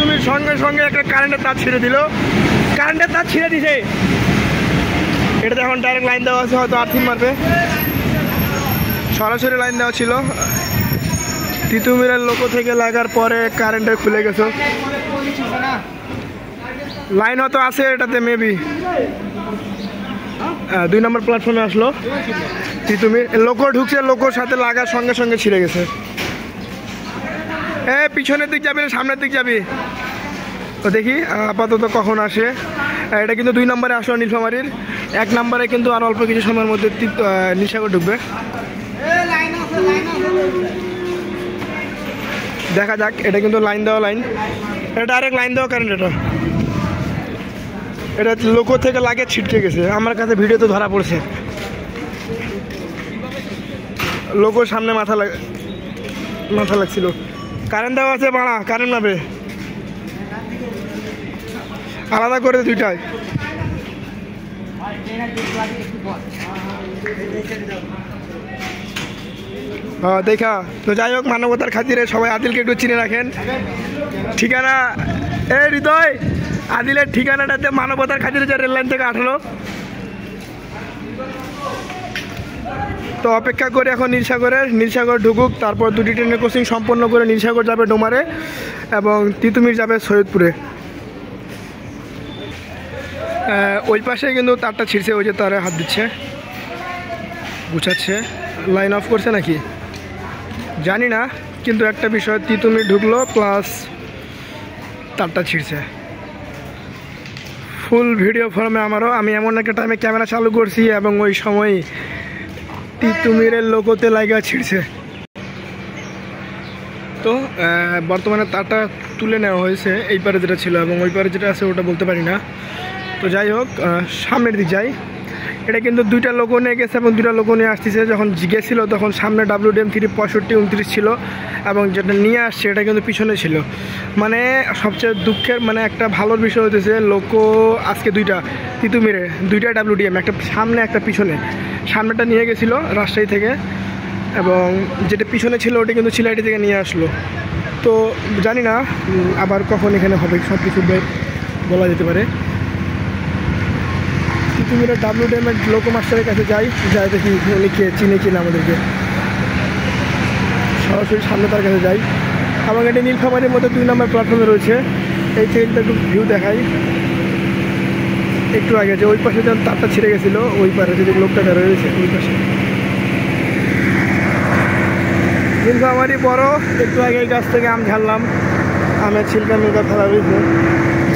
তুমি সঙ্গে সঙ্গে একটা কারেন্টের তার ছিঁড়ে দিল, কারেন্টের তার ছিঁড়ে দিছে। এটাতে এখন ডাইরেক্ট লাইন দেওয়া আছে, হয়তো আর্থিং মারবে। সরাসরি লাইন দেওয়া ছিল, তিতুমিরের লোকো থেকে লাগার পরে কারেন্টের খুলে গেছে। লাইন হয়তো আছে এটাতে মেবি। 2 নম্বর প্ল্যাটফর্মে আসলো তিতুমির, লোকো ঢুকছে, লোকোর সাথে লাগার সঙ্গে সঙ্গে ছিঁড়ে গেছে। পিছনের দিক যাবি না সামনের দিক যাবি? তো দেখি আপাতত কখন আসে। এটা কিন্তু 2 নম্বরে আসলো নীলফামারীর। 1 নম্বরে কিন্তু আর অল্প কিছু সময়ের মধ্যে নীলসাগর ঢুকবে। দেখা যাক। এটা কিন্তু লাইন দেওয়া লাইন, এটা ডাইরেক্ট লাইন দেওয়া কারেন্ট। এটা লোকো থেকে লাগে ছিটকে গেছে, আমার কাছে ভিডিওতে ধরা পড়ছে। লোকোর সামনে মাথা লাগছিল। কারেন্ট দেওয়া আছে, বাড়া কারেন্ট নাবে আলাদা করে দুইটাই। হ্যাঁ দেখা। তো যাই হোক, মানবতার খাতিরে সবাই আদিলকে একটু চিনে রাখেন। ঠিকানা হৃদয়, আদিলের ঠিকানাটাতে মানবতার খাতিরে যে রেল লাইন থেকে আঠলো। তো অপেক্ষা করে এখন নীলসাগর ঢুকুক, তারপর 2টি ট্রেনের কোচিং সম্পন্ন করে নীলসাগর যাবে ডোমারে এবং তিতুমির যাবে সৈয়দপুরে। ওই পাশে কিন্তু তারটা ছিঁড়ছে, ওই যে তারে হাত দিচ্ছে, গুছাচ্ছে। লাইন অফ করছে নাকি জানি না, কিন্তু একটা বিষয়, তিতুমির ঢুকলো প্লাস তারটা ছিঁড়ছে। ফুল ভিডিও ফর্মে আমারও, আমি এমন একটা টাইমে ক্যামেরা চালু করছি এবং ওই সময় তিতুমিরের লোকোতে লাগা ছিঁড়ছে। তো বর্তমানে তারটা তুলে নেওয়া হয়েছে, এই পারে যেটা ছিল এবং ওই পারে যেটা আছে ওটা বলতে পারি না। তো যাই হোক, সামনের দিক যাই। এটা কিন্তু 2টা লোকো নিয়ে গেছে এবং 2টা লোকো নিয়ে আসতেছে। যখন গেছিল তখন সামনে WDM 3 65-29 ছিল এবং যেটা নিয়ে আসছে এটা কিন্তু পিছনে ছিল। মানে সবচেয়ে দুঃখের মানে একটা ভালোর বিষয় হতেছে, লোকো আজকে 2টা তিতুমিরে, 2টা WDM, একটা সামনে একটা পিছনে। সামনেটা নিয়ে গেছিলো রাজশাহী থেকে এবং যেটা পিছনে ছিল ওটা কিন্তু সিলাইটি থেকে নিয়ে আসলো। তো জানি না আবার কখন এখানে হবে, সব কিছু বলা যেতে পারে। তিতুমিরের WDM এর লোকো মাস্টারের কাছে যাই দেখি উনি কে চিনে কিনা আমাদেরকে। সরাসরি সামনে তার কাছে যাই। এবং এটি নীলফামারীর মধ্যে 2 নম্বর প্ল্যাটফর্মে রয়েছে। এই ট্রেনটা একটু ভিউ দেখাই। একটু আগে যে ওই পাশে যখন তারটা ছিঁড়ে গেছিলো, ওই পারে যে লোকটা রয়েছে ওই পাশে। নীলফামারী বড়, একটু আগে এই গাছ থেকে আম ঝাড়লাম, আমের ছিলকা মিলকা ফেলা রয়েছে।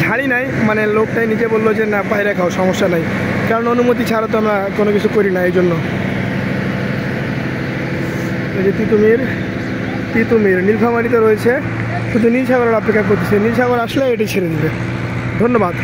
ঝাড়ি নাই, মানে লোকটাই নিজে বললো যে না বাইরে খাও, সমস্যা নাই, কারণ অনুমতি ছাড়া তো আমরা কোনো কিছু করি না। এই জন্য এই যে তিতুমির নীলফামারীতে রয়েছে, শুধু নীলসাগরের অপেক্ষা করতেছে। নীলসাগর আসলে এটি ছেড়ে দিবে। ধন্যবাদ।